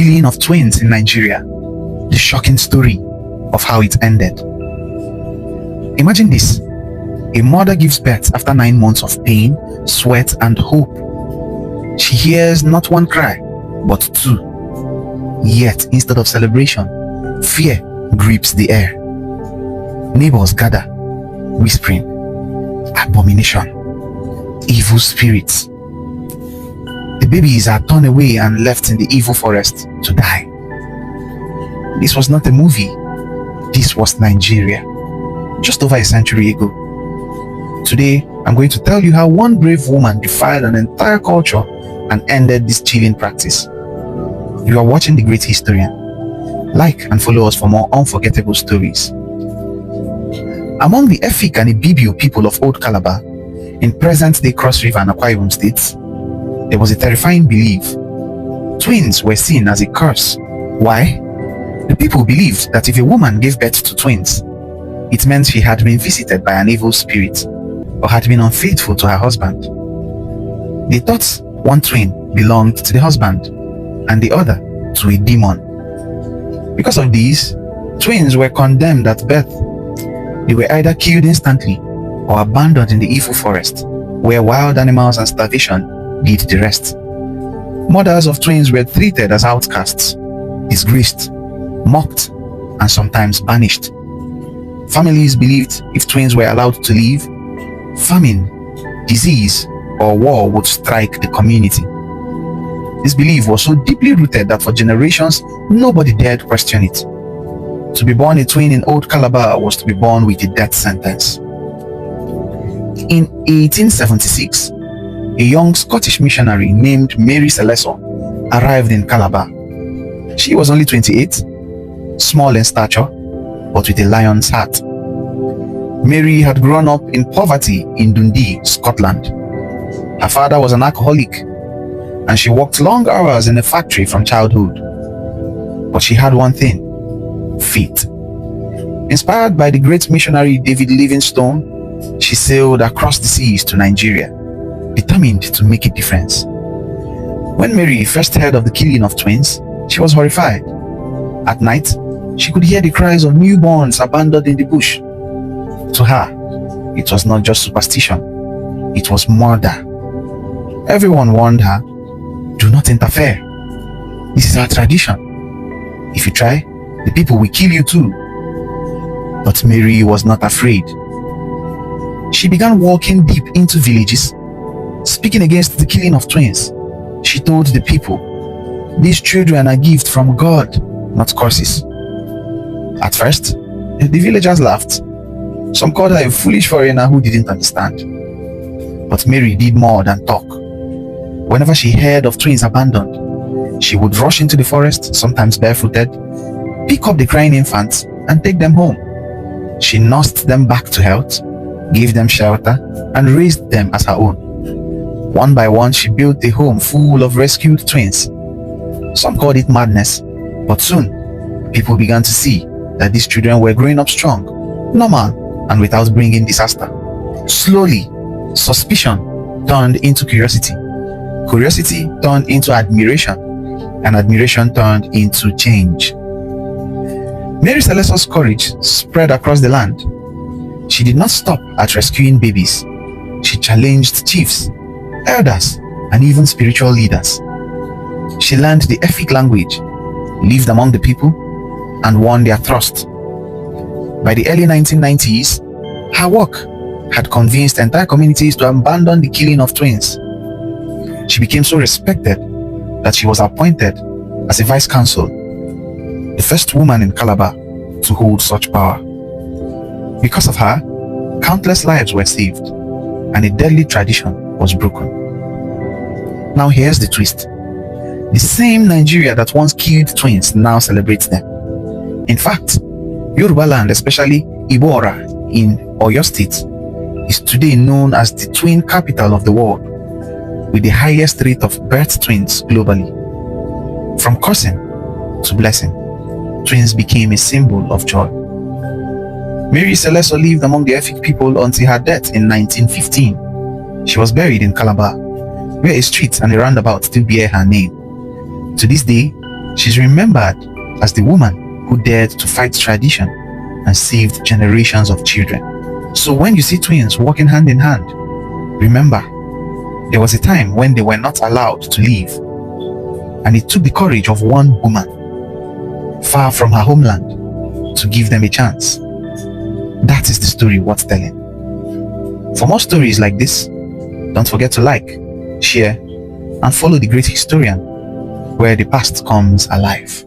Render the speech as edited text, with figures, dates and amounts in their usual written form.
killing of twins in Nigeria, the shocking story of how it ended. Imagine this: a mother gives birth after 9 months of pain, sweat, and hope. She hears not one cry, but two. Yet, instead of celebration, fear grips the air. Neighbors gather, whispering, "Abomination, evil spirits." The babies are torn away and left in the evil forest to die. This was not a movie. This was Nigeria, just over a century ago. Today, I'm going to tell you how one brave woman defied an entire culture and ended this chilling practice. You are watching The Great Historian. Like and follow us for more unforgettable stories. Among the Efik and Ibibio people of Old Calabar, in present-day Cross River and Akwa Ibom states, there was a terrifying belief. Twins were seen as a curse. Why? The people believed that if a woman gave birth to twins, it meant she had been visited by an evil spirit or had been unfaithful to her husband. They thought one twin belonged to the husband and the other to a demon. Because of these, twins were condemned at birth. They were either killed instantly or abandoned in the evil forest, where wild animals and starvation did the rest. Mothers of twins were treated as outcasts, disgraced, mocked, and sometimes banished. Families believed if twins were allowed to live, famine, disease, or war would strike the community. This belief was so deeply rooted that for generations, nobody dared question it. To be born a twin in Old Calabar was to be born with a death sentence. In 1876, a young Scottish missionary named Mary Slessor arrived in Calabar. She was only 28, small in stature, but with a lion's heart. Mary had grown up in poverty in Dundee, Scotland. Her father was an alcoholic, and she worked long hours in a factory from childhood. But she had one thing: faith. Inspired by the great missionary David Livingstone, she sailed across the seas to Nigeria, determined to make a difference. When Mary first heard of the killing of twins, she was horrified. At night, she could hear the cries of newborns abandoned in the bush. To her, it was not just superstition, it was murder. Everyone warned her, "Do not interfere. This is our tradition. If you try, the people will kill you too." But Mary was not afraid. She began walking deep into villages, speaking against the killing of twins. She told the people, "These children are gifts from God, not curses." At first, the villagers laughed. Some called her a foolish foreigner who didn't understand. But Mary did more than talk. Whenever she heard of twins abandoned, she would rush into the forest, sometimes barefooted, pick up the crying infants, and take them home. She nursed them back to health, gave them shelter, and raised them as her own. One by one, she built a home full of rescued twins. Some called it madness, but soon, people began to see that these children were growing up strong, normal, and without bringing disaster. Slowly, suspicion turned into curiosity. Curiosity turned into admiration, and admiration turned into change. Mary Slessor's courage spread across the land. She did not stop at rescuing babies. She challenged chiefs, elders, and even spiritual leaders. She learned the Efik language, lived among the people, and won their trust. By the early 1990s, her work had convinced entire communities to abandon the killing of twins. She became so respected that she was appointed as a vice consul, the first woman in Calabar to hold such power. Because of her, countless lives were saved, and a deadly tradition was broken. Now here's the twist. The same Nigeria that once killed twins now celebrates them. In fact, Yoruba land, especially Ibora in Oyo State, is today known as the twin capital of the world, with the highest rate of birth twins globally. From cursing to blessing, twins became a symbol of joy. Mary Slessor lived among the Efik people until her death in 1915. She was buried in Calabar, where a street and a roundabout still bear her name. To this day, She's remembered as the woman who dared to fight tradition and saved generations of children. So when you see twins walking hand in hand, remember, there was a time when they were not allowed to leave, and it took the courage of one woman, far from her homeland, to give them a chance. That is the story worth telling. For more stories like this, don't forget to like, share, and follow The Great Historian, where the past comes alive.